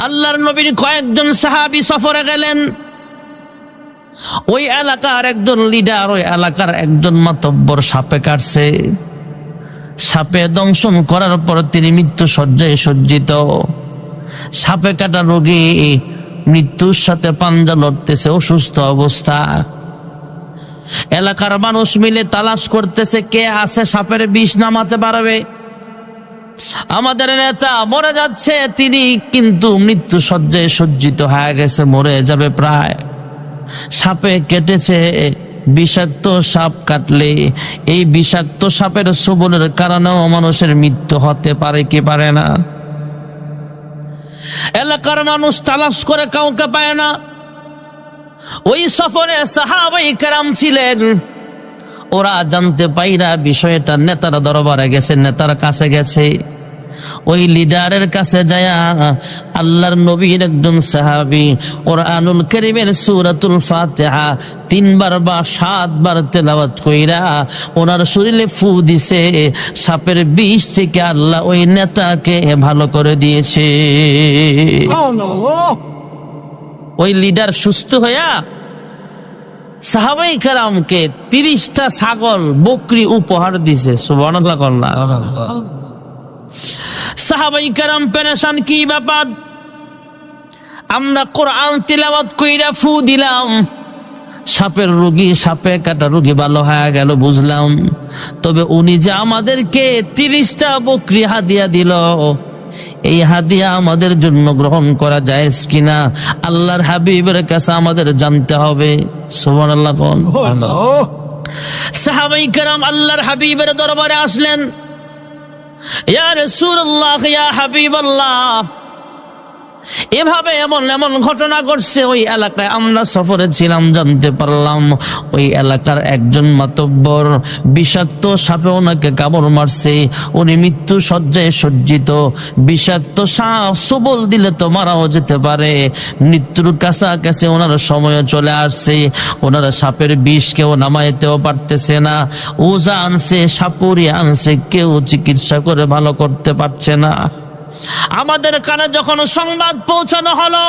আল্লাহর নবীর কয়েকজন সাহাবী সফরে গেলেন। ওই এলাকার একজন লিডার, ওই এলাকার একজন মাতব্বর সাপে কাটছে। সাপে দংশন করার পর তিনি মৃত্যু শয্যায় সজ্জিত। সাপে কাটা রোগী মৃত্যুর সাথে পাঞ্জা লড়তেছে, অসুস্থ অবস্থা। এলাকার মানুষ মিলে তালাশ করতেছে কে আছে সাপের বিষ নামাতে পারবে। আমাদের নেতা মরে যাচ্ছে, তিনি কিন্তু মৃত্যু শয্যায় সজ্জিত হয়ে গেছে, মরে যাবে প্রায়। সাপে কেটেছে। বিষাক্ত সাপ কাটলে এই বিষাক্ত সাপের ছোবলের কারণেও মানুষের মৃত্যু হতে পারে কি পারে না? এলাকার মানুষ তালাশ করে কাউকে পায় না। ওই সফরে সাহাবায়ে কেরাম ছিলেন, ওরা জানতে পাইরা বিষয়টা নেতার দরবারে গেছে, নেতার কাছে গেছে। ওই লিডারের কাছে যায়া আল্লাহর নবীর একজন সাহাবী কুরআনুল কারীমের সূরাতুল ফাতিহা 3 বার বা 7 বার তেলাওয়াত কইরা ওনার শরীরে ফু দিছে। সাপের বিষ থেকে আল্লাহ ওই নেতাকে ভালো করে দিয়েছে। ওই লিডার সুস্থ হইয়া সাহাবায়ে কেরামকে 30টা ছাগল বকরি উপহার দিছে। সুবহানাল্লাহ। সাহাবায়ে কেরাম পেরেশান, কি ব্যাপার? আমরা কোরআন তিলাওয়াত কইরা ফু দিলাম, সাপের রোগী, সাপে কাটা রোগী ভালো হয়ে গেল বুঝলাম, তবে উনি যে আমাদেরকে 30টা বকরি হাদিয়া দিল, এই হাদিয়া আমাদের জন্য গ্রহণ করা জায়েজ কিনা আল্লাহর হাবিবের কাছে আমাদের জানতে হবে। সুবহানাল্লাহ। সাহাবায়ে কেরাম আল্লাহর হাবিবের দরবারে আসলেন। ইয়া রাসূলুল্লাহ, ইয়া হাবিবাল্লাহ, এভাবে এমন এমন ঘটনা ঘটছে। ওই এলাকায় আমরা সফরে ছিলাম, জানতে পারলাম ওই এলাকার একজন মাতব্বর বিষাক্ত সাপে ওনাকে কামড় মারছে, উনি মৃত্যু শয্যায় সজ্জিত। বিষাক্ত সাপ সবল দিলে তো মারাও যেতে পারে, মৃত্যুর কাছাকাছি ওনার সময় চলে আসছে। ওনারা সাপের বিষ কেউ নামাইতেও পারতেছে না, ওজা আনছে, সাপুরি আনছে, কেউ চিকিৎসা করে ভালো করতে পারছে না। আমাদের কানে যখন সংবাদ পৌঁছানো হলো,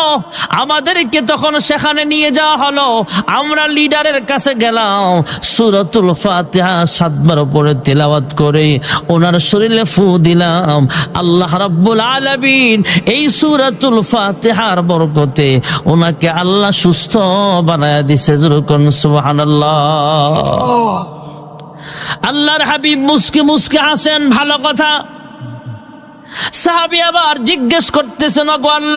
আমাদেরকে তখন সেখানে নিয়ে যাওয়া হলো। আমরা লিডারের কাছে গেলাম, সূরাতুল ফাতিহা 7 বার পড়ে তেলাওয়াত করে ওনার শরীরে ফু দিলাম। আল্লাহ রাব্বুল আলামিন এই সূরাতুল ফাতিহার বরকতে ওনাকে আল্লাহ সুস্থ বানায়া দিয়েছে। যেরকম সুবহানাল্লাহ। আল্লাহর হাবিব মুস্কি মুস্কি হাসেন, ভালো কথা। সাহাবী আবার জিজ্ঞেস করতেছেন,